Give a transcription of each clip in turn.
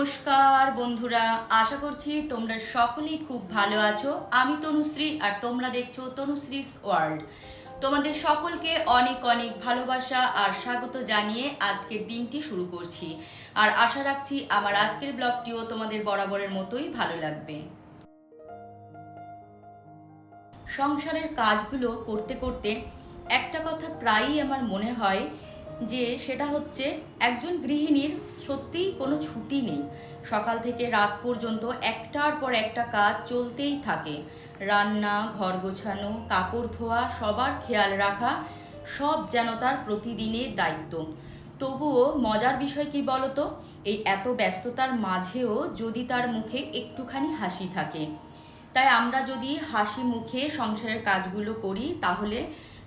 নমস্কার বন্ধুরা, আশা করছি তোমরা সকলেই খুব ভালো আছো। আমি তনুশ্রী আর তোমরা দেখছো তনুশ্রীস ওয়ার্ল্ড। তোমাদের সকলকে অনেক অনেক ভালোবাসা আর স্বাগত জানিয়ে আজকের দিনটি শুরু করছি। আর আশা রাখছি আমার আজকের ব্লগটিও তোমাদের বরাবরের মতোই ভালো লাগবে। সংসারের কাজগুলো করতে করতে একটা কথা প্রায়ই আমার মনে হয় যে সেটা হচ্ছে একজন গৃহিণীর সত্যিই কোনো ছুটি নেই। সকাল থেকে রাত পর্যন্ত একটার পর একটা কাজ চলতেই থাকে। রান্না, ঘর গোছানো, কাপড় ধোয়া, সবার খেয়াল রাখা, সব যেন তার প্রতিদিনের দায়িত্ব। তবুও মজার বিষয় কি বলতো, এই এত ব্যস্ততার মাঝেও যদি তার মুখে একটুখানি হাসি থাকে। তাই আমরা যদি হাসি মুখে সংসারের কাজগুলো করি তাহলে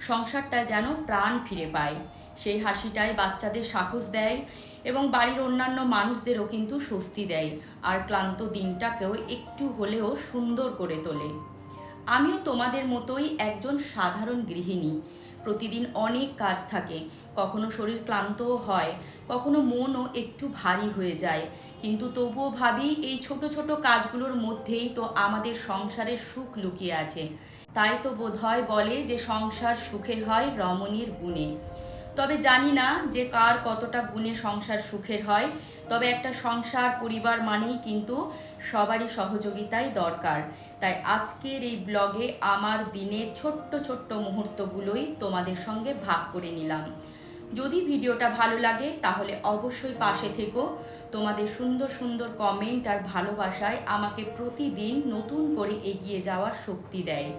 সংসারটা যেন প্রাণ ফিরে পায়। সেই হাসিটাই বাচ্চাদের সাহস দেয় এবং বাড়ির অন্যান্য মানুষদেরও কিন্তু স্বস্তি দেয়, আর ক্লান্ত দিনটাকেও একটু হলেও সুন্দর করে তোলে। আমিও তোমাদের মতোই একজন সাধারণ গৃহিণী। প্রতিদিন অনেক কাজ থাকে, কখনো শরীর ক্লান্তও হয়, কখনো মনও একটু ভারী হয়ে যায়, কিন্তু তবুও ভাবি এই ছোট ছোট কাজগুলোর মধ্যেই তো আমাদের সংসারের সুখ লুকিয়ে আছে। তাই তো বোধহয় বলে যে সংসার সুখের হয় রমণীর গুণে। তবে জানি না যে কার কতটা গুণে সংসার সুখের হয়, তবে একটা সংসার পরিবার মানেই কিন্তু সবারই সহযোগিতাই দরকার। তাই আজকের এই ব্লগে আমার দিনের ছোট্ট ছোট্ট মুহূর্তগুলোই তোমাদের সঙ্গে ভাগ করে নিলাম। যদি ভিডিওটা ভালো লাগে তাহলে অবশ্যই পাশে থেকো। তোমাদের সুন্দর সুন্দর কমেন্ট আর ভালোবাসায় আমাকে প্রতিদিন নতুন করে এগিয়ে যাওয়ার শক্তি দেয়।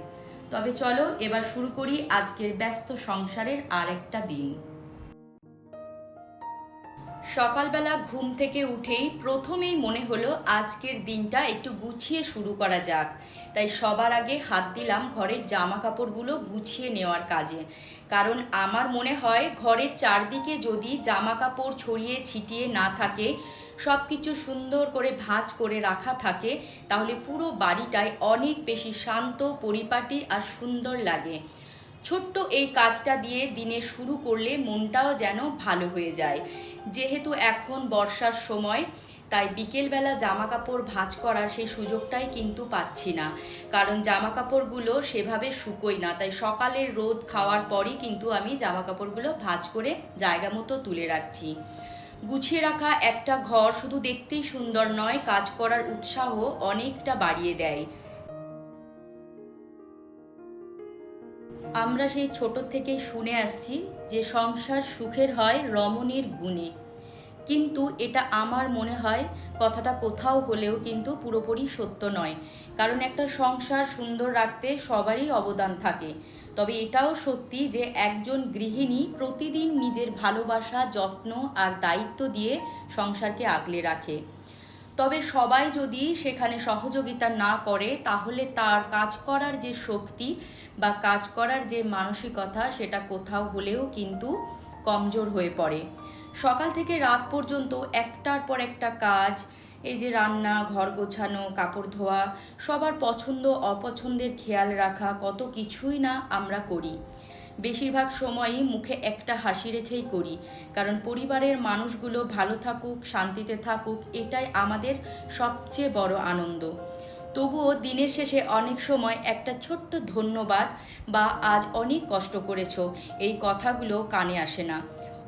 তবে চলো এবার শুরু করি আজকের ব্যস্ত সংসারের আরেকটা দিন। সকালবেলা ঘুম থেকে উঠেই প্রথমেই মনে হলো আজকের দিনটা একটু গুছিয়ে শুরু করা যাক। তাই সবার আগে হাত দিলাম ঘরের জামা কাপড়গুলো গুছিয়ে নেওয়ার কাজে। কারণ আমার মনে হয় ঘরের চারদিকে যদি জামা কাপড় ছড়িয়ে ছিটিয়ে না থাকে, সব কিছু সুন্দর করে ভাঁজ করে রাখা থাকে, তাহলে পুরো বাড়িটায় অনেক বেশি শান্ত, পরিপাটি আর সুন্দর লাগে। ছোট্ট এই কাজটা দিয়ে দিনের শুরু করলে মনটাও যেন ভালো হয়ে যায়। যেহেতু এখন বর্ষার সময়, তাই বিকেলবেলা জামা কাপড় ভাঁজ করার সেই সুযোগটাই কিন্তু পাচ্ছি না। কারণ জামা কাপড়গুলো সেভাবে শুকোয় না, তাই সকালের রোদ খাওয়ার পরই কিন্তু আমি জামা কাপড়গুলো ভাঁজ করে জায়গা মতো তুলে রাখছি। গুছিয়ে রাখা একটা ঘর শুধু দেখতেই সুন্দর নয়, কাজ করার উৎসাহ অনেকটা বাড়িয়ে দেয়। আমরা সেই ছোট থেকেই শুনে আসছি যে সংসার সুখের হয় রমণীর গুণে, কিন্তু এটা আমার মনে হয় কথাটা কোথাও হলেও কিন্তু পুরোপুরি সত্য নয়। কারণ একটা সংসার সুন্দর রাখতে সবারই অবদান থাকে। তবে এটাও সত্যি যে একজন গৃহিণী প্রতিদিন নিজের ভালোবাসা, যত্ন আর দায়িত্ব দিয়ে সংসারকে আগলে রাখে। তবে সবাই যদি সেখানে সহযোগিতা না করে তাহলে তার কাজ করার যে শক্তি বা কাজ করার যে মানসিকতা সেটা কোথাও হলেও কিন্তু কমজোর হয়ে পড়ে। সকাল থেকে রাত পর্যন্ত একটার পর একটা কাজ, এই যে রান্না, ঘর গোছানো, কাপড় ধোয়া, সবার পছন্দ অপছন্দের খেয়াল রাখা, কত কিছুই না আমরা করি। বেশিরভাগ সময়ই মুখে একটা হাসি রেখেই করি, কারণ পরিবারের মানুষগুলো ভালো থাকুক, শান্তিতে থাকুক, এটাই আমাদের সবচেয়ে বড় আনন্দ। তবুও দিনের শেষে অনেক সময় একটা ছোট্ট ধন্যবাদ বা আজ অনেক কষ্ট করেছো, এই কথাগুলো কানে আসে না।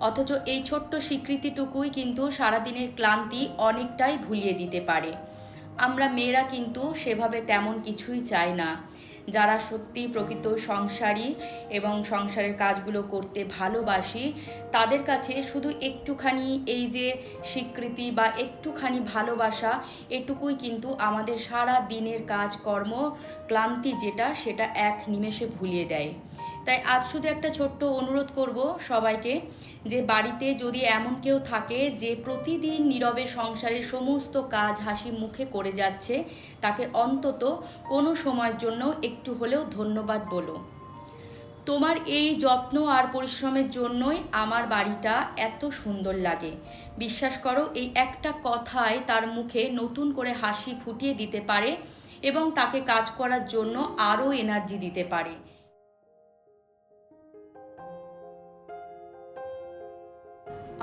অথচ এই ছোট্ট স্বীকৃতিটুকুই কিন্তু সারাদিনের ক্লান্তি অনেকটাই ভুলিয়ে দিতে পারে। আমরা মেয়েরা কিন্তু সেভাবে তেমন কিছুই চাই না। যারা সত্যি প্রকৃত সংসারী এবং সংসারের কাজগুলো করতে ভালোবাসি, তাদের কাছে শুধু একটুখানি এই যে স্বীকৃতি বা একটুখানি ভালোবাসা, এটুকুই কিন্তু আমাদের সারা দিনের কাজকর্ম, ক্লান্তি যেটা সেটা এক নিমেষে ভুলিয়ে দেয়। তাই আজ শুধু একটা ছোট্ট অনুরোধ করব সবাইকে, যে বাড়িতে যদি এমন কেউ থাকে যে প্রতিদিন নীরবে সংসারের সমস্ত কাজ হাসি মুখে করে যাচ্ছে, তাকে অন্তত কোনো সময়ের জন্য একটু হলেও ধন্যবাদ বলো। তোমার এই যত্ন আর পরিশ্রমের জন্যই আমার বাড়িটা এত সুন্দর লাগে। বিশ্বাস করো, এই একটা কথাই তার মুখে নতুন করে হাসি ফুটিয়ে দিতে পারে এবং তাকে কাজ করার জন্য আরও এনার্জি দিতে পারে।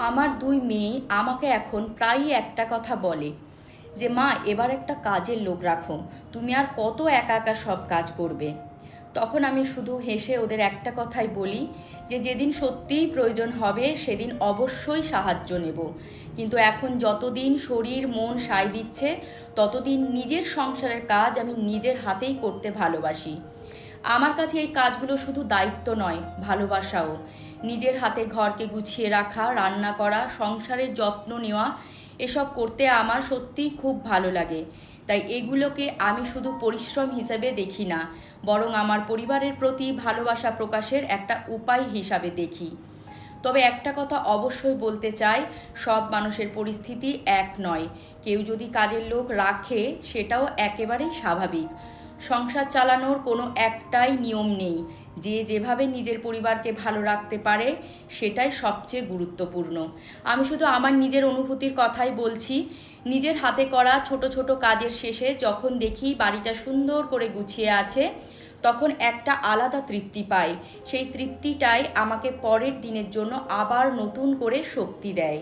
আমার দুই মেয়ে আমাকে এখন প্রায়ই একটা কথা বলে যে মা এবার একটা কাজের লোক রাখো, তুমি আর কত একা একা সব কাজ করবে। তখন আমি শুধু হেসে ওদের একটা কথাই বলি যে যেদিন সত্যিই প্রয়োজন হবে সেদিন অবশ্যই সাহায্য নেব, কিন্তু এখন যতদিন শরীর মন সায় দিচ্ছে ততদিন নিজের সংসারের কাজ আমি নিজের হাতেই করতে ভালোবাসি। আমার কাছে এই কাজগুলো শুধু দায়িত্ব নয়, ভালোবাসাও। নিজের হাতে ঘরকে গুছিয়ে রাখা, রান্না করা, সংসারের যত্ন নেওয়া, এসব করতে আমার সত্যিই খুব ভালো লাগে। তাই এগুলোকে আমি শুধু পরিশ্রম হিসেবে দেখি না, বরং আমার পরিবারের প্রতি ভালোবাসা প্রকাশের একটা উপায় হিসাবে দেখি। তবে একটা কথা অবশ্যই বলতে চাই, সব মানুষের পরিস্থিতি এক নয়। কেউ যদি কাজের লোক রাখে সেটাও একেবারেই স্বাভাবিক। সংসার চালানোর কোনো একটাই নিয়ম নেই, যে যেভাবে নিজের পরিবারকে ভালো রাখতে পারে সেটাই সবচেয়ে গুরুত্বপূর্ণ। আমি শুধু আমার নিজের অনুভূতির কথাই বলছি। নিজের হাতে করা ছোট ছোট কাজের শেষে যখন দেখি বাড়িটা সুন্দর করে গুছিয়ে আছে, তখন একটা আলাদা তৃপ্তি পাই। সেই তৃপ্তিটাই আমাকে পরের দিনের জন্য আবার নতুন করে শক্তি দেয়।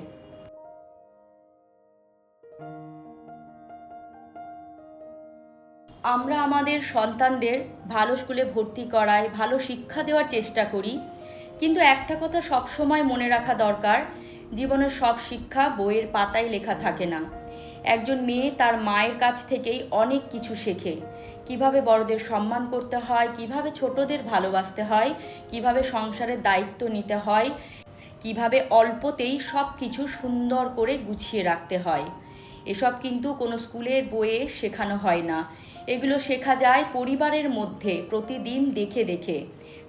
আমরা আমাদের সন্তানদের ভালো স্কুলে ভর্তি করাই, ভালো শিক্ষা দেওয়ার চেষ্টা করি, কিন্তু একটা কথা সবসময় মনে রাখা দরকার, জীবনের সব শিক্ষা বইয়ের পাতায় লেখা থাকে না। একজন মেয়ে তার মায়ের কাছ থেকেই অনেক কিছু শেখে। কিভাবে বড়দের সম্মান করতে হয়, কিভাবে ছোটদের ভালোবাসতে হয়, কিভাবে সংসারের দায়িত্ব নিতে হয়, কিভাবে অল্পতেই সব কিছু সুন্দর করে গুছিয়ে রাখতে হয়। এসব কিন্তু কোনো স্কুলের বইয়ে শেখানো হয় না, এগুলো শেখা যায় পরিবারের মধ্যে প্রতিদিন দেখে দেখে।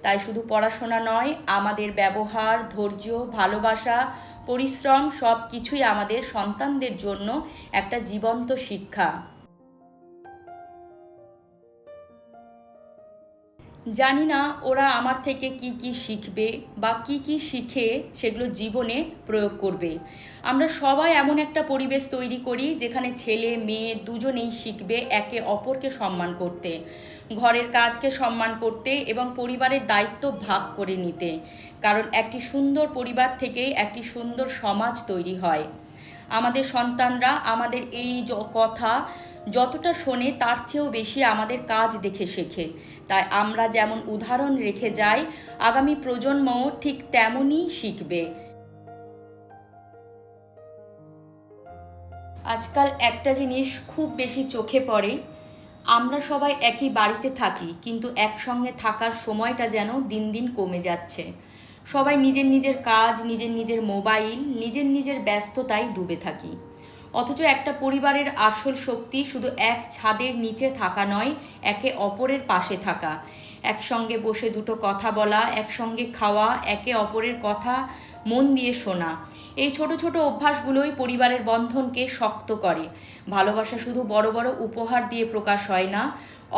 তাই শুধু পড়াশোনা নয়, আমাদের ব্যবহার, ধৈর্য, ভালোবাসা, পরিশ্রম সব কিছুই আমাদের সন্তানদের জন্য একটা জীবন্ত শিক্ষা। জানি না ওরা আমার থেকে কি কি শিখবে বা কি কি শিখে সেগুলো জীবনে প্রয়োগ করবে। আমরা সবাই এমন একটা পরিবেশ তৈরি করি যেখানে ছেলে মেয়ে দুজনেই শিখবে একে অপরকে সম্মান করতে, ঘরের কাজকে সম্মান করতে এবং পরিবারের দায়িত্ব ভাগ করে নিতে। কারণ একটি সুন্দর পরিবার থেকেই একটি সুন্দর সমাজ তৈরি হয়। আমাদের সন্তানরা আমাদের এই কথা যতটা শোনে তার চেয়েও বেশি আমাদের কাজ দেখে শেখে। তাই আমরা যেমন উদাহরণ রেখে যাই, আগামী প্রজন্মও ঠিক তেমনই শিখবে। আজকাল একটা জিনিস খুব বেশি চোখে পড়ে, আমরা সবাই একই বাড়িতে থাকি কিন্তু একসঙ্গে থাকার সময়টা যেন দিন দিন কমে যাচ্ছে। সবাই নিজের নিজের কাজ, নিজের নিজের মোবাইল, নিজের নিজের ব্যস্ততায় ডুবে থাকি। অথচ একটা পরিবারের আসল শক্তি শুধু এক ছাদের নিচে থাকা নয়, একে অপরের পাশে থাকা, একসঙ্গে বসে দুটো কথা বলা, একসঙ্গে খাওয়া, একে অপরের কথা মন দিয়ে শোনা। এই ছোট ছোট অভ্যাসগুলোই পরিবারের বন্ধনকে শক্ত করে। ভালোবাসা শুধু বড় বড় উপহার দিয়ে প্রকাশ হয় না,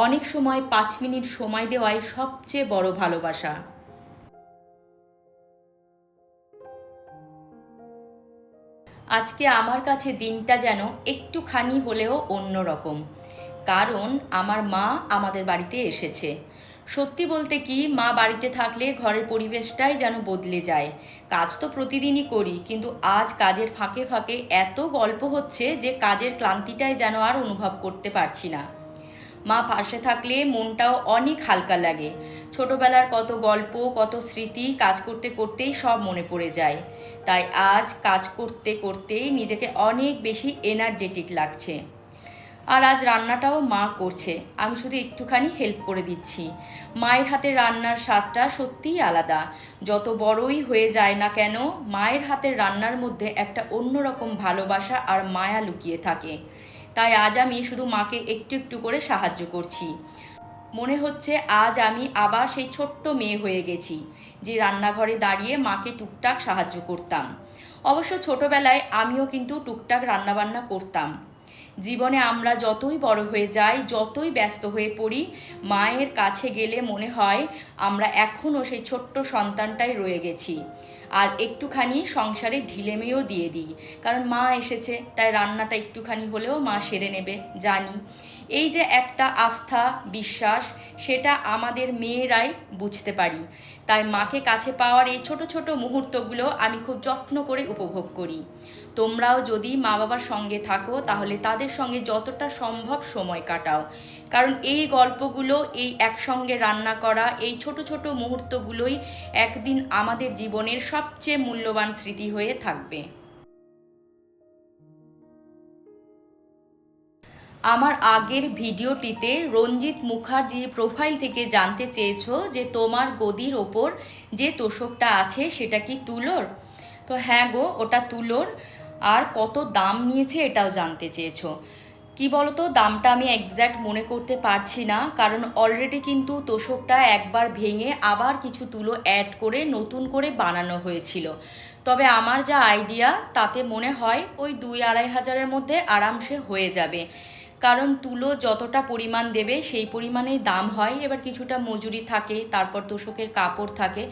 অনেক সময় 5 মিনিট সময় দেওয়াই সবচেয়ে বড় ভালোবাসা। আজকে আমার কাছে দিনটা যেন একটুখানি হলেও অন্যরকম, কারণ আমার মা আমাদের বাড়িতে এসেছে। সত্যি বলতে কি, মা বাড়িতে থাকলে ঘরের পরিবেশটাই যেন বদলে যায়। কাজ তো প্রতিদিনই করি, কিন্তু আজ কাজের ফাঁকে ফাঁকে এত গল্প হচ্ছে যে কাজের ক্লান্তিটাই যেন আর অনুভব করতে পারছি না। মা পাশে থাকলে মনটাও অনেক হালকা লাগে। ছোটবেলার কত গল্প, কত স্মৃতি কাজ করতে করতেই সব মনে পড়ে যায়। তাই আজ কাজ করতে করতেই নিজেকে অনেক বেশি এনার্জেটিক লাগছে। আর আজ রান্নাটাও মা করছে, আমি শুধু একটুখানি হেল্প করে দিচ্ছি। মায়ের হাতের রান্নার স্বাদটা সত্যিই আলাদা। যত বড়ই হয়ে যায় না কেন, মায়ের হাতের রান্নার মধ্যে একটা অন্যরকম ভালোবাসা আর মায়া লুকিয়ে থাকে। তাই আজ আমি শুধু মাকে একটু একটু করে সাহায্য করছি। মনে হচ্ছে আজ আমি আবার সেই ছোট্ট মেয়ে হয়ে গেছি, যে রান্নাঘরে দাঁড়িয়ে মাকে টুকটাক সাহায্য করতাম। অবশ্য ছোটবেলায় আমিও কিন্তু টুকটাক রান্নাবান্না করতাম। জীবনে আমরা যতই বড় হয়ে যাই, যতই ব্যস্ত হয়ে পড়ি, মায়ের কাছে গেলে মনে হয় আমরা এখনও সেই ছোট্ট সন্তানটাই রয়ে গেছি। আর একটুখানি সংসারে ঢিলেমিও দিয়ে দিই, কারণ মা এসেছে তাই রান্নাটা একটুখানি হলেও মা সেরে নেবে জানি। এই যে একটা আস্থা, বিশ্বাস, সেটা আমাদের মেয়েরাই বুঝতে পারি। তাই মাকে কাছে পাওয়ার এই ছোট ছোট মুহূর্তগুলো আমি খুব যত্ন করে উপভোগ করি। তোমরাও যদি মা বাবার সঙ্গে থাকো তাহলে তাদের সঙ্গে যতটা সম্ভব সময় কাটাও, কারণ এই গল্পগুলো, এই একসঙ্গে রান্না করা, এই ছোট ছোট মুহূর্তগুলোই একদিন আমাদের জীবনের সবচেয়ে মূল্যবান স্মৃতি হয়ে থাকবে। আমার আগের ভিডিওটিতে রঞ্জিত মুখার্জি প্রোফাইল থেকে জানতে চেয়েছো যে তোমার গদির ওপর যে তোষকটা আছে সেটা কি তুলোর? তো হ্যাঁ গো, ওটা তুলোর। আর কত দাম নিয়েছে এটাও জানতে চেয়েছো। কি বলতো, দামটা আমি এক্স্যাক্ট মনে করতে পারছি না, কারণ অলরেডি কিন্তু তোষকটা একবার ভেঙে আবার কিছু তুলো অ্যাড করে নতুন করে বানানো হয়েছিল। তবে আমার যা আইডিয়া তাতে মনে হয় ওই 2-2.5 হাজারের মধ্যে আরামসে হয়ে যাবে, কারণ তুলো যতটা পরিমাণ দেবে সেই পরিমাণেই দাম হয়। এবার কিছুটা মজুরি থাকে, তারপর তোষকের কাপড় থাকে,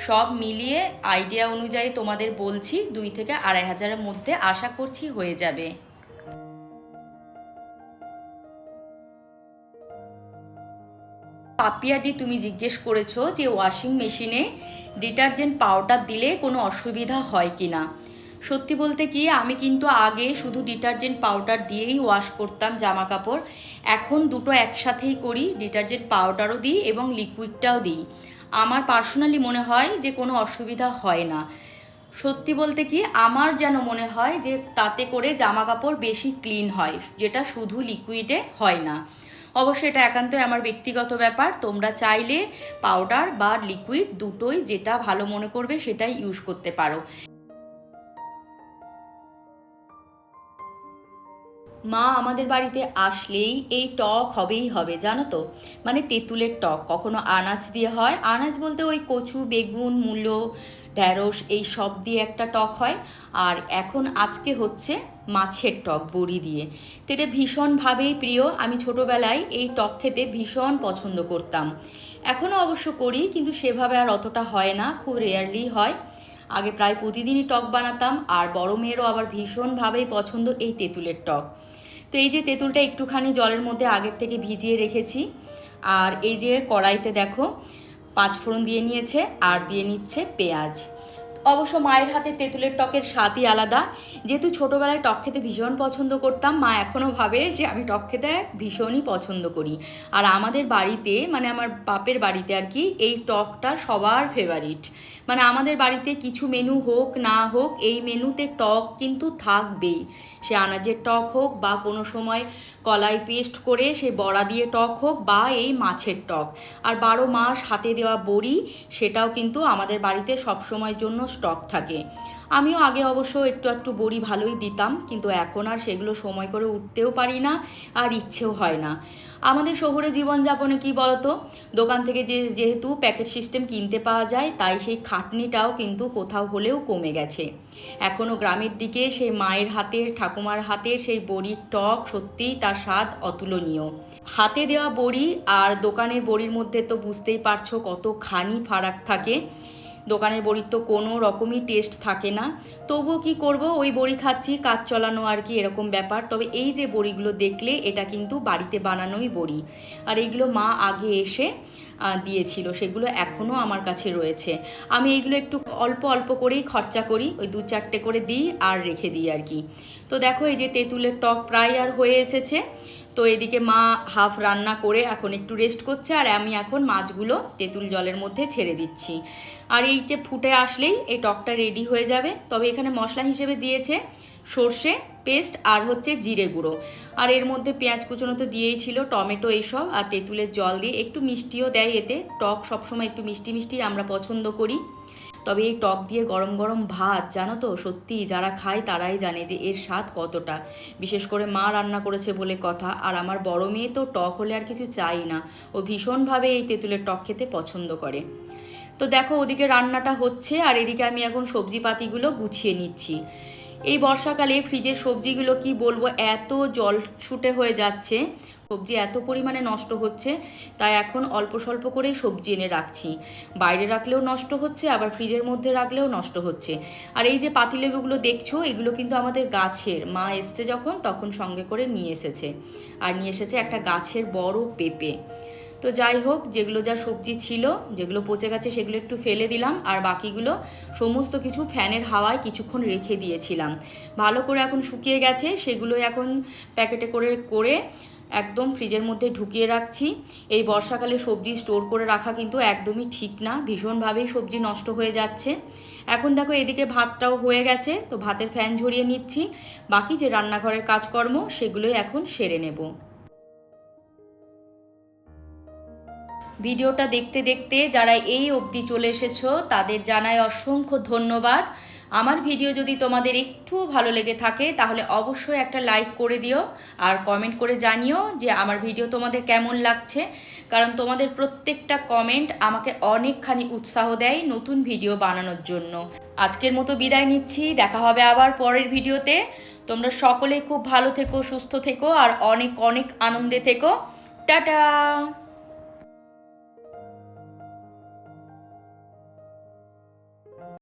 সব মিলিয়ে আইডিয়া অনুযায়ী তোমাদের বলছি 2-2.5 হাজারের মধ্যে আশা করছি হয়ে যাবে। পাপিয়াদি, তুমি জিজ্ঞেস করেছো যে ওয়াশিং মেশিনে ডিটারজেন্ট পাউডার দিলে কোনো অসুবিধা হয় কি না। সত্যি বলতে কি, আমি কিন্তু আগে শুধু ডিটারজেন্ট পাউডার দিয়েই ওয়াশ করতাম জামা কাপড়। এখন দুটো একসাথেই করি, ডিটারজেন্ট পাউডারও দিই এবং লিকুইডটাও দিই। আমার পার্সোনালি মনে হয় যে কোনো অসুবিধা হয় না। সত্যি বলতে কি, আমার যেন মনে হয় যে তাতে করে জামা কাপড় বেশি ক্লিন হয়, যেটা শুধু লিকুইডে হয় না। অবশ্যই এটা একান্তই আমার ব্যক্তিগত ব্যাপার, তোমরা চাইলে পাউডার বা লিকুইড দুটোই যেটা ভালো মনে করবে সেটাই ইউজ করতে পারো। মা আমাদের বাড়িতে আসলেই এই টক হবেই হবে, জানো তো, মানে তেঁতুলের টক। কখনো আনাজ দিয়ে হয়, আনাজ বলতে ওই কচু, বেগুন, মূলো, ঢ্যাঁড়স এই সব দিয়ে একটা টক হয়। আর এখন আজকে হচ্ছে মাছের টক বড়ি দিয়ে। তো এটা ভীষণভাবেই প্রিয়। আমি ছোটোবেলায় এই টক খেতে ভীষণ পছন্দ করতাম, এখনও অবশ্য করি, কিন্তু সেভাবে আর অতটা হয় না, খুব রেয়ারলি হয়। আগে প্রায় প্রতিদিনই টক বানাতাম। আর বড় মেয়েরও আবার ভীষণভাবেই পছন্দ এই তেঁতুলের টক। তো এই যে তেঁতুলটা একটুখানি জলের মধ্যে আগের থেকে ভিজিয়ে রেখেছি, আর এই যে কড়াইতে দেখো 5 ফোড়ন দিয়ে নিয়েছে আর দিয়ে নিচ্ছে পেঁয়াজ। অবশ্য মায়ের হাতে তেঁতুলের টকের স্বাদই আলাদা। যেহেতু ছোটোবেলায় টক খেতে ভীষণ পছন্দ করতাম, মা এখনও ভাবে যে আমি টক খেতে ভীষণই পছন্দ করি। আর আমাদের বাড়িতে, মানে আমার বাপের বাড়িতে আর কি, এই টকটা সবার ফেভারিট। মানে আমাদের বাড়িতে কিছু মেনু হোক না হোক, এই মেনুতে টক কিন্তু থাকবেই। সে আনাজের টক হোক, বা কোনো সময় কলাই পেস্ট করে সে বড়া দিয়ে টক হোক, বা এই মাছের টক। আর 12 মাস হাতে দেওয়া বড়ি, সেটাও কিন্তু আমাদের বাড়িতে সব সময়ের জন্য স্টক থাকে। আমিও আগে অবশ্য একটু একটু বড়ি ভালোই দিতাম, কিন্তু এখন আর সেগুলো সময় করে উঠতেও পারি না, আর ইচ্ছেও হয় না। আমাদের শহুরে জীবনযাপনে কি বলতো, দোকান থেকে যেহেতু প্যাকেট সিস্টেম কিনতে পাওয়া যায়, তাই সেই খাটনিটাও কিন্তু কোথাও হলেও কমে গেছে। এখনও গ্রামের দিকে সেই মায়ের হাতের, ঠাকুমার হাতের সেই বড়ির টক সত্যিই তার স্বাদ অতুলনীয়। হাতে দেওয়া বড়ি আর দোকানের বড়ির মধ্যে তো বুঝতেই পারছো কতখানি ফারাক থাকে। দোকানের বড়ির তো কোনো রকমই টেস্ট থাকে না, তবুও কি করব, ওই বড়ি খাচ্ছি, কাজ চলানো আর কি, এরকম ব্যাপার। তবে এই যে বড়িগুলো দেখলে, এটা কিন্তু বাড়িতে বানানোই বড়ি। আর এইগুলো মা আগে এসে দিয়েছিল, সেগুলো এখনও আমার কাছে রয়েছে। আমি এইগুলো একটু অল্প অল্প করেই খরচা করি, ওই 2-4টে করে দিই আর রেখে দিই আর কি। তো দেখো, এই যে তেঁতুলের টক প্রায় আর হয়ে এসেছে। তো এদিকে মা হাফ রান্না করে এখন একটু রেস্ট করছে, আর আমি এখন মাছগুলো তেঁতুল জলের মধ্যে ছেড়ে দিচ্ছি। আর এই যে ফুটে আসলেই এই টকটা রেডি হয়ে যাবে। তবে এখানে মশলা হিসেবে দিয়েছে সর্ষে পেস্ট আর হচ্ছে জিরে গুঁড়ো, আর এর মধ্যে পেঁয়াজ কুচনো তো দিয়েই ছিল, টমেটো এইসব, আর তেঁতুলের জল দিয়ে একটু মিষ্টিও দেয়। এতে টক সবসময় একটু মিষ্টি মিষ্টি আমরা পছন্দ করি। তবে এই টক দিয়ে গরম গরম ভাত, জানো তো, সত্যি যারা খায় তারাই জানে যে এর স্বাদ কতটা। বিশেষ করে মা রান্না করেছে বলে কথা। আর আমার বড় মেয়ে তো টক হলে আর কিছু চাই না, ও ভীষণভাবে এই তেঁতুলের টক খেতে পছন্দ করে। তো দেখো, ওদিকে রান্নাটা হচ্ছে, আর এদিকে আমি এখন সবজিপাতিগুলো গুছিয়ে নিচ্ছি। এই বর্ষাকালে ফ্রিজের সবজিগুলো কি বলবো, এত জল ছুটে হয়ে যাচ্ছে, সবজি এত পরিমাণে নষ্ট হচ্ছে, তাই এখন অল্প স্বল্প করেই সবজি এনে রাখছি। বাইরে রাখলেও নষ্ট হচ্ছে, আবার ফ্রিজের মধ্যে রাখলেও নষ্ট হচ্ছে। আর এই যে পাতিলেবুগুলো দেখছো, এগুলো কিন্তু আমাদের গাছের, মা এসছে যখন তখন সঙ্গে করে নিয়ে এসেছে। আর নিয়ে এসেছে একটা গাছের বড় পেঁপে। তো যাই হোক, যেগুলো যা সবজি ছিল, যেগুলো পচে গেছে সেগুলো একটু ফেলে দিলাম, আর বাকিগুলো সমস্ত কিছু ফ্যানের হাওয়ায় কিছুক্ষণ রেখে দিয়েছিলাম। ভালো করে এখন শুকিয়ে গেছে, সেগুলো এখন প্যাকেটে করে করে একদম ফ্রিজের মধ্যে ঢুকিয়ে রাখছি। এই বর্ষাকালে সবজি স্টোর করে রাখা কিন্তু একদমই ঠিক না, ভীষণভাবেই সবজি নষ্ট হয়ে যাচ্ছে। এখন দেখো এদিকে ভাতটাও হয়ে গেছে, তো ভাতের ফ্যান ঝরিয়ে নিচ্ছি। বাকি যে রান্নাঘরের কাজকর্ম সেগুলোই এখন সেরে নেব। ভিডিওটা দেখতে দেখতে যারা এই অবধি চলে এসেছো তাদের জানাই অসংখ্য ধন্যবাদ। আমার ভিডিও যদি তোমাদের একটু ভালো লেগে থাকে তাহলে অবশ্যই একটা লাইক করে দিও, আর কমেন্ট করে জানিও যে আমার ভিডিও তোমাদের কেমন লাগছে, কারণ তোমাদের প্রত্যেকটা কমেন্ট আমাকে অনেকখানি উৎসাহ দেয় নতুন ভিডিও বানানোর জন্য। আজকের মতো বিদায় নিচ্ছি, দেখা হবে আবার পরের ভিডিওতে। তোমরা সকলেই খুব ভালো থেকো, সুস্থ থেকো, আর অনেক অনেক আনন্দে থেকো। টাটা।